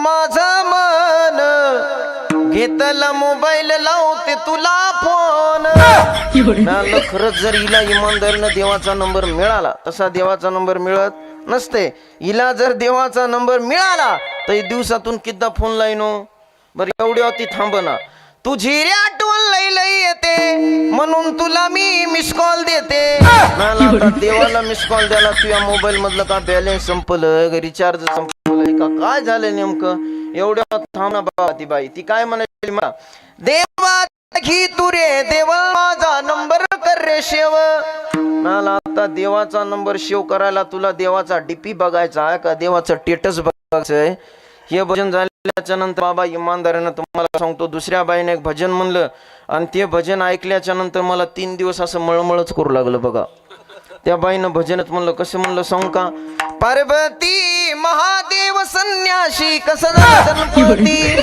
माझा मन घेतला मोबाईल लावते तुला फोन. खरंच जर हिला इमानदारीनं देवाचा नंबर मिळाला, तसा देवाचा नंबर मिळत नसते. हिला जर देवाचा नंबर मिळाला तर दिवसातून किती फोन लाईनो. बरं एवढी होती थांबना. तुझी रे आठवण लई लई येते म्हणून तुला मी मिस कॉल देते. आता देवाला मिस कॉल द्याला तुझ्या मोबाईल मधलं का बॅलन्स संपलं, रिचार्ज संपलं का, काय झालं नेमकं. एवढ्या थांब ना बाबा. ती बाई ती काय म्हणाली, मला देवा घी तू रे देवा माझा नंबर कर रे शेव. मला आता देवाचा नंबर शेव करायला तुला देवाचा डीपी बघायचा आहे का, देवाचं स्टेटस बघायचंय. हे भजन झाल्याच्या नंतर बाबा इमानदारीनं तुम्हाला सांगतो, दुसऱ्या बाईने एक भजन म्हणलं आणि ते भजन ऐकल्याच्या नंतर मला 3 दिवस असं मळमळच करू लागलं बघा. त्या बाईनं भजनच म्हणलं, कसं म्हणलं सांग का, पार्वती महादेव संन्याशी कसं झालं गणपती.